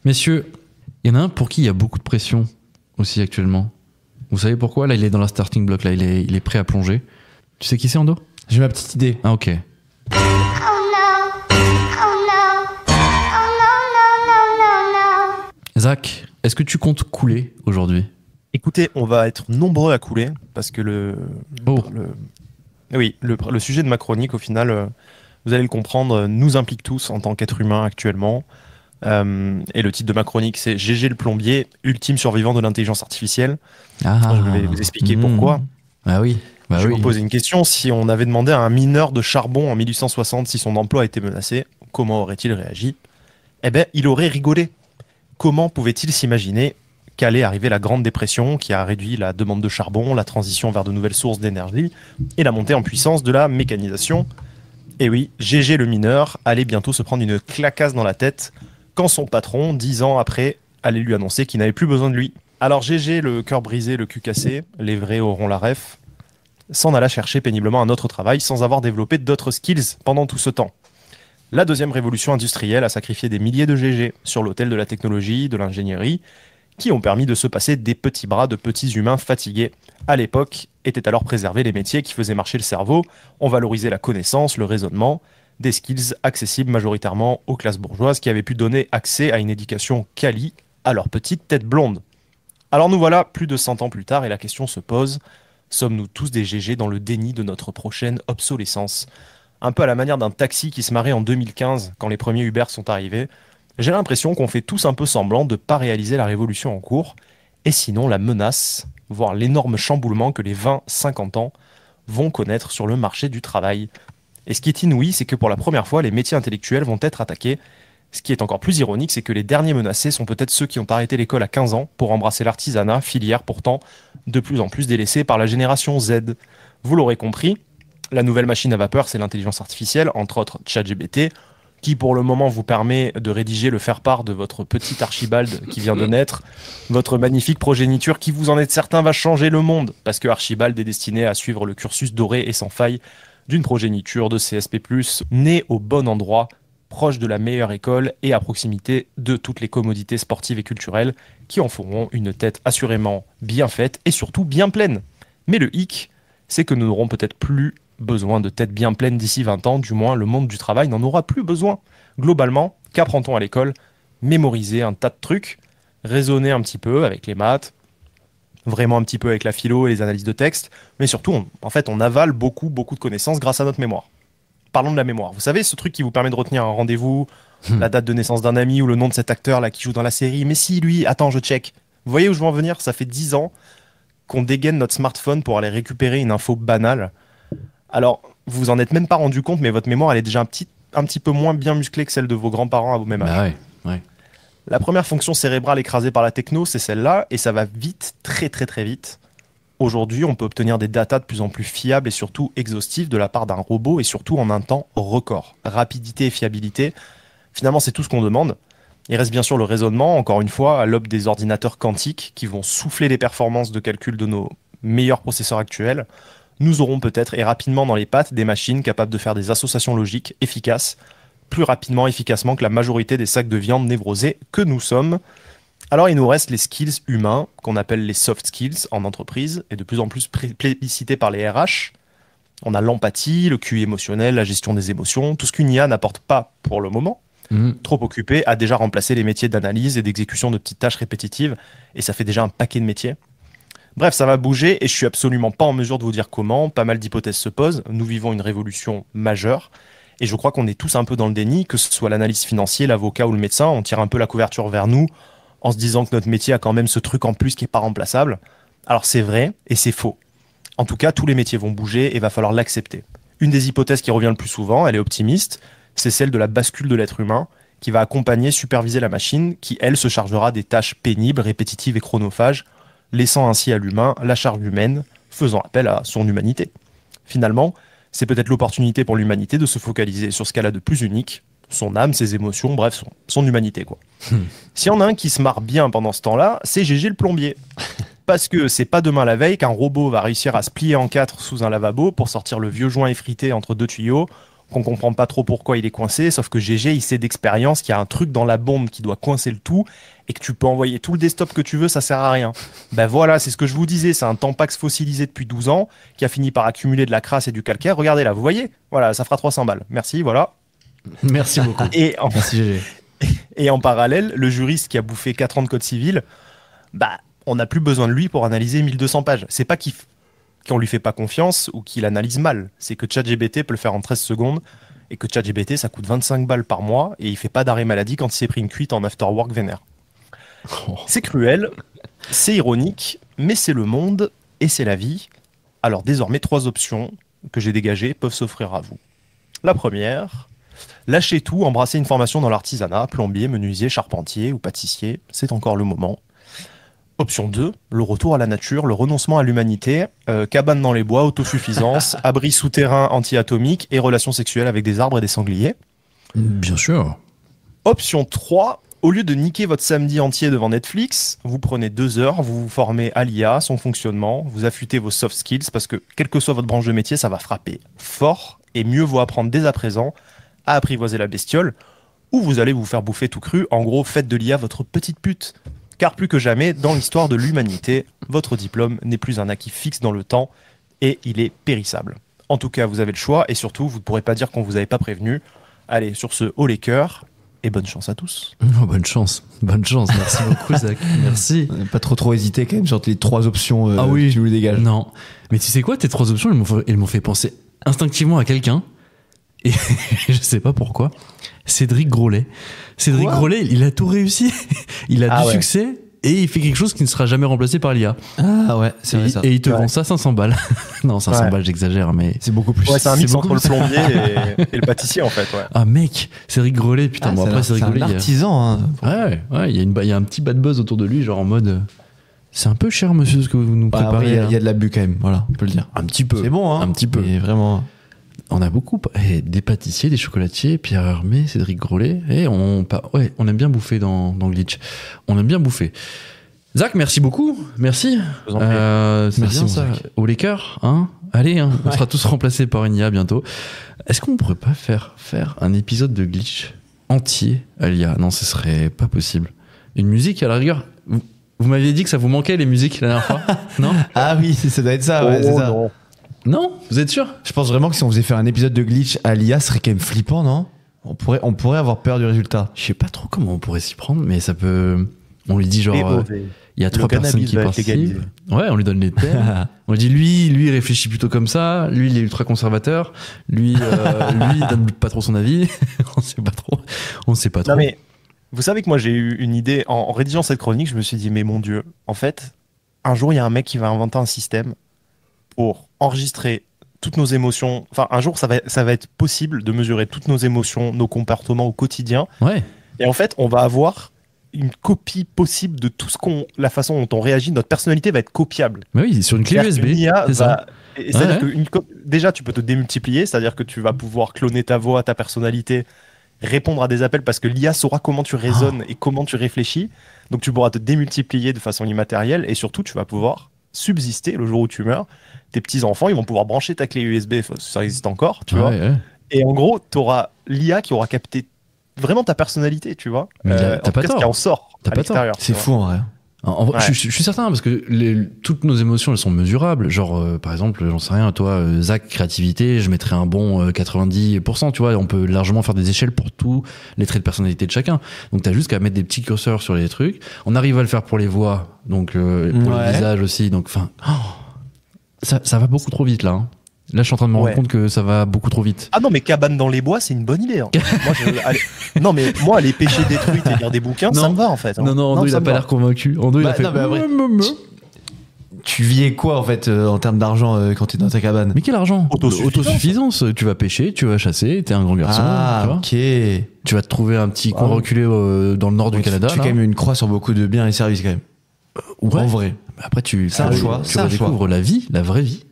Messieurs, il y en a un pour qui il y a beaucoup de pression aussi actuellement. Vous savez pourquoi? Là, il est dans la starting block, là, il est prêt à plonger. Tu sais qui c'est, Ando? J'ai ma petite idée. Ah, ok. Zach, est-ce que tu comptes couler aujourd'hui? Écoutez, on va être nombreux à couler parce que le sujet de ma chronique, au final, vous allez le comprendre, nous implique tous en tant qu'être humain actuellement. Et le titre de ma chronique, c'est GG le plombier, ultime survivant de l'intelligence artificielle. Je vais vous expliquer pourquoi. Ah oui. Je vais vous poser une question. Si on avait demandé à un mineur de charbon en 1860 si son emploi était menacé, comment aurait-il réagi? Eh bien, il aurait rigolé. Comment pouvait-il s'imaginer qu'allait arriver la Grande Dépression qui a réduit la demande de charbon, la transition vers de nouvelles sources d'énergie et la montée en puissance de la mécanisation? Et oui, GG le mineur allait bientôt se prendre une clacasse dans la tête quand son patron, 10 ans après, allait lui annoncer qu'il n'avait plus besoin de lui. Alors GG, le cœur brisé, le cul cassé, les vrais auront la ref, s'en alla chercher péniblement un autre travail sans avoir développé d'autres skills pendant tout ce temps. La deuxième révolution industrielle a sacrifié des milliers de GG sur l'autel de la technologie, de l'ingénierie, qui ont permis de se passer des petits bras de petits humains fatigués. À l'époque, étaient alors préservés les métiers qui faisaient marcher le cerveau, on valorisait la connaissance, le raisonnement, des skills accessibles majoritairement aux classes bourgeoises qui avaient pu donner accès à une éducation quali à leur petite tête blonde. Alors nous voilà plus de 100 ans plus tard et la question se pose, sommes-nous tous des GG dans le déni de notre prochaine obsolescence? Un peu à la manière d'un taxi qui se marrait en 2015 quand les premiers Uber sont arrivés, j'ai l'impression qu'on fait tous un peu semblant de ne pas réaliser la révolution en cours, et sinon la menace, voire l'énorme chamboulement que les 20-50 ans vont connaître sur le marché du travail. Et ce qui est inouï, c'est que pour la première fois, les métiers intellectuels vont être attaqués. Ce qui est encore plus ironique, c'est que les derniers menacés sont peut-être ceux qui ont arrêté l'école à 15 ans pour embrasser l'artisanat, filière pourtant de plus en plus délaissée par la génération Z. Vous l'aurez compris, la nouvelle machine à vapeur, c'est l'intelligence artificielle, entre autres ChatGPT, qui pour le moment vous permet de rédiger le faire-part de votre petit Archibald qui vient de naître, votre magnifique progéniture qui, vous en êtes certain, va changer le monde, parce que Archibald est destiné à suivre le cursus doré et sans faille d'une progéniture de CSP+, née au bon endroit, proche de la meilleure école et à proximité de toutes les commodités sportives et culturelles qui en feront une tête assurément bien faite et surtout bien pleine. Mais le hic, c'est que nous n'aurons peut-être plus besoin de têtes bien pleines d'ici 20 ans, du moins le monde du travail n'en aura plus besoin. Globalement, qu'apprend-on à l'école? Mémoriser un tas de trucs, raisonner un petit peu avec les maths, vraiment un petit peu avec la philo et les analyses de texte, mais surtout, on avale beaucoup de connaissances grâce à notre mémoire. Parlons de la mémoire. Vous savez, ce truc qui vous permet de retenir un rendez-vous, la date de naissance d'un ami ou le nom de cet acteur là qui joue dans la série. Mais si, lui, attends, je check. Vous voyez où je veux en venir? Ça fait 10 ans qu'on dégaine notre smartphone pour aller récupérer une info banale. Alors, vous vous en êtes même pas rendu compte, mais votre mémoire, elle est déjà un petit peu moins bien musclée que celle de vos grands-parents à vos mêmes âges. Ouais. La première fonction cérébrale écrasée par la techno, c'est celle-là, et ça va vite, très vite. Aujourd'hui, on peut obtenir des datas de plus en plus fiables et surtout exhaustives de la part d'un robot, et surtout en un temps record. Rapidité et fiabilité, finalement, c'est tout ce qu'on demande. Il reste bien sûr le raisonnement, encore une fois, à l'aube des ordinateurs quantiques qui vont souffler les performances de calcul de nos meilleurs processeurs actuels. Nous aurons peut-être et rapidement dans les pattes des machines capables de faire des associations logiques efficaces, plus rapidement, efficacement que la majorité des sacs de viande névrosés que nous sommes. Alors il nous reste les skills humains, qu'on appelle les soft skills en entreprise, et de plus en plus plébiscités par les RH. On a l'empathie, le QI émotionnel, la gestion des émotions, tout ce qu'une IA n'apporte pas pour le moment. Trop occupé a déjà remplacé les métiers d'analyse et d'exécution de petites tâches répétitives, et ça fait déjà un paquet de métiers. Bref, ça va bouger et je suis absolument pas en mesure de vous dire comment. Pas mal d'hypothèses se posent. Nous vivons une révolution majeure et je crois qu'on est tous un peu dans le déni, que ce soit l'analyste financier, l'avocat ou le médecin. On tire un peu la couverture vers nous en se disant que notre métier a quand même ce truc en plus qui est pas remplaçable. Alors c'est vrai et c'est faux. En tout cas, tous les métiers vont bouger et va falloir l'accepter. Une des hypothèses qui revient le plus souvent, elle est optimiste, c'est celle de la bascule de l'être humain qui va accompagner, superviser la machine qui, elle, se chargera des tâches pénibles, répétitives et chronophages, laissant ainsi à l'humain la charge humaine, faisant appel à son humanité. Finalement, c'est peut-être l'opportunité pour l'humanité de se focaliser sur ce qu'elle a de plus unique, son âme, ses émotions, bref, son humanité, quoi. S'il y en a un qui se marre bien pendant ce temps-là, c'est GG le plombier. Parce que c'est pas demain la veille qu'un robot va réussir à se plier en quatre sous un lavabo pour sortir le vieux joint effrité entre deux tuyaux, qu'on comprend pas trop pourquoi il est coincé, sauf que GG, il sait d'expérience qu'il y a un truc dans la bombe qui doit coincer le tout, et que tu peux envoyer tout le desktop que tu veux, ça sert à rien. Ben voilà, c'est ce que je vous disais, c'est un Tampax fossilisé depuis 12 ans, qui a fini par accumuler de la crasse et du calcaire. Regardez là, vous voyez? Voilà, ça fera 300 balles. Merci, voilà. Merci beaucoup. Merci GG. Et en parallèle, le juriste qui a bouffé 4 ans de code civil, bah, on n'a plus besoin de lui pour analyser 1200 pages. C'est pas qu'on lui fait pas confiance ou qu'il analyse mal. C'est que ChatGPT peut le faire en 13 secondes et que ChatGPT, ça coûte 25 balles par mois et il fait pas d'arrêt maladie quand il s'est pris une cuite en afterwork vénère. Oh. C'est cruel, c'est ironique, mais c'est le monde et c'est la vie. Alors désormais, 3 options que j'ai dégagées peuvent s'offrir à vous. La première, lâchez tout, embrassez une formation dans l'artisanat, plombier, menuisier, charpentier ou pâtissier, c'est encore le moment. Option 2, le retour à la nature, le renoncement à l'humanité, cabane dans les bois, autosuffisance, abri souterrain anti-atomique et relations sexuelles avec des arbres et des sangliers. Bien sûr. Option 3, au lieu de niquer votre samedi entier devant Netflix, vous prenez 2 heures, vous vous formez à l'IA, son fonctionnement, vous affûtez vos soft skills parce que quelle que soit votre branche de métier, ça va frapper fort et mieux vaut apprendre dès à présent à apprivoiser la bestiole ou vous allez vous faire bouffer tout cru. En gros, faites de l'IA votre petite pute. Car plus que jamais, dans l'histoire de l'humanité, votre diplôme n'est plus un acquis fixe dans le temps et il est périssable. En tout cas, vous avez le choix et surtout, vous ne pourrez pas dire qu'on vous avait pas prévenu. Allez, sur ce, haut les cœurs et bonne chance à tous. Oh, bonne chance, merci beaucoup Zach, merci. Pas trop hésité quand même sur les 3 options ah oui, que tu nous dégages. Non, mais tu sais quoi, tes 3 options, elles m'ont fait penser instinctivement à quelqu'un et je sais pas pourquoi. Cédric Grolet. Cédric Grolet, il a tout réussi. Il a du succès et il fait quelque chose qui ne sera jamais remplacé par l'IA. Ah ouais, c'est vrai ça. Et il te vend ça 500 balles. Non, 500 balles, j'exagère, mais c'est beaucoup plus. Ouais, c'est un mix entre le plombier et le pâtissier en fait. Ouais. Ah mec, Cédric Grolet, putain. Bon, après, Cédric Grolet, c'est un artisan. Ouais, il y a un petit bad buzz autour de lui, genre en mode. C'est un peu cher, monsieur, ce que vous nous préparez. Il y a de l'abus quand même, voilà, on peut le dire. Un petit peu. C'est bon, hein. Un petit peu. Mais vraiment. On a beaucoup. Des pâtissiers, des chocolatiers, Pierre Hermé, Cédric Grolet. Et on aime bien bouffer dans Glitch. On aime bien bouffer. Zach, merci beaucoup. Merci. Merci bien ça. Au les cœurs, hein. Allez, hein, on sera tous remplacés par une IA bientôt. Est-ce qu'on pourrait pas faire un épisode de Glitch entier à l'IA? Non, ce serait pas possible. Une musique à la rigueur. Vous m'aviez dit que ça vous manquait les musiques la dernière fois? Non? Ah oui, ça doit être ça. Ouais, c'est ça. Non, vous êtes sûr? Je pense vraiment que si on faisait faire un épisode de Glitch à l'IA, ce serait quand même flippant, non? On pourrait avoir peur du résultat. Je sais pas trop comment on pourrait s'y prendre, mais ça peut. On lui dit genre, il y a 3 personnes qui participent. Ouais, on lui donne les thèmes. On lui dit lui, il réfléchit plutôt comme ça. Lui, il est ultra conservateur. Lui, il donne pas trop son avis. On sait pas trop. Non mais, vous savez que moi j'ai eu une idée en rédigeant cette chronique. Je me suis dit mais mon Dieu, en fait, un jour il y a un mec qui va inventer un système pour enregistrer toutes nos émotions. Enfin, un jour, ça va être possible de mesurer toutes nos émotions, nos comportements au quotidien. Ouais. Et en fait, on va avoir une copie possible de tout la façon dont on réagit. Notre personnalité va être copiable. Mais oui, sur une clé USB. C'est-à-dire que déjà, tu peux te démultiplier. C'est-à-dire que tu vas pouvoir cloner ta voix, ta personnalité, répondre à des appels parce que l'IA saura comment tu raisonnes et comment tu réfléchis. Donc, tu pourras te démultiplier de façon immatérielle et surtout, tu vas pouvoir subsister le jour où tu meurs. Tes petits-enfants, ils vont pouvoir brancher ta clé USB, ça existe encore, tu vois. Ouais. Et en gros, tu auras l'IA qui aura capté vraiment ta personnalité, tu vois. T'as pas tort. Ce qui en sort à l'extérieur. C'est fou en vrai. En vrai, je suis certain parce que toutes nos émotions elles sont mesurables. Genre par exemple, j'en sais rien, toi Zach, créativité, je mettrais un bon 90%, tu vois, on peut largement faire des échelles pour tous les traits de personnalité de chacun. Donc t'as juste qu'à mettre des petits curseurs sur les trucs. On arrive à le faire pour les voix, donc pour le visage aussi. Donc enfin, ça va beaucoup trop vite là. Hein. Là, je suis en train de me rendre compte que ça va beaucoup trop vite. Ah non, mais cabane dans les bois, c'est une bonne idée. Hein. Non, mais moi, aller pêcher des truites et lire des bouquins, ça me va en fait. Hein. Non, Ando, il a pas l'air convaincu. Ando, il a fait. Tu vivais quoi en fait en termes d'argent quand t'es dans ta cabane? Mais quel argent? Autosuffisance. Tu vas pêcher, tu vas chasser, t'es un grand garçon. Ah, ok. Tu vas te trouver un petit coin reculé dans le nord du Canada. Tu fais quand même une croix sur beaucoup de biens et services quand même. Ouais. En vrai. Après, tu découvres la vie, la vraie vie.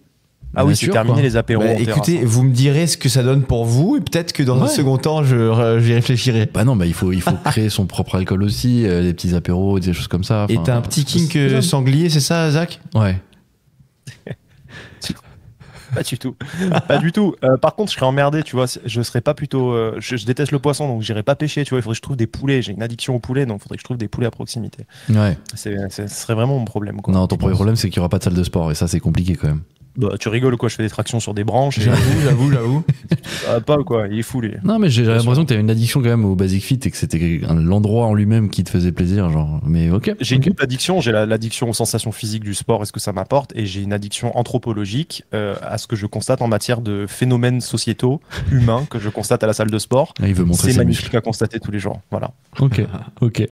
Ah oui, c'est terminé les apéros. Écoutez, vous me direz ce que ça donne pour vous et peut-être que dans un second temps, j'y réfléchirai. Bah non, il faut créer son propre alcool aussi, des petits apéros, des choses comme ça. Et t'as un petit kink sanglier, c'est ça, Zach? Ouais. Pas du tout. Pas du tout. Par contre, je serais emmerdé, tu vois. Je serais pas plutôt. Je déteste le poisson, donc j'irais pas pêcher, tu vois. Il faudrait que je trouve des poulets. J'ai une addiction aux poulets, donc il faudrait que je trouve des poulets à proximité. Ouais. Ce serait vraiment mon problème, quoi. Non, ton premier problème, c'est qu'il y aura pas de salle de sport et ça, c'est compliqué quand même. Bah, tu rigoles, quoi. Je fais des tractions sur des branches. Et... J'avoue. Ça va pas, quoi. Il est fou, lui. Non, mais j'ai l'impression que t'avais une addiction quand même au Basic Fit et que c'était l'endroit en lui-même qui te faisait plaisir, genre. Mais ok. J'ai ok. une double addiction. J'ai l'addiction aux sensations physiques du sport et ce que ça m'apporte. Et j'ai une addiction anthropologique à ce que je constate en matière de phénomènes sociétaux, humains, que je constate à la salle de sport. Ah, il veut montrer C'est ses magnifique muscles. à constater tous les jours. Voilà. Ok. Ok.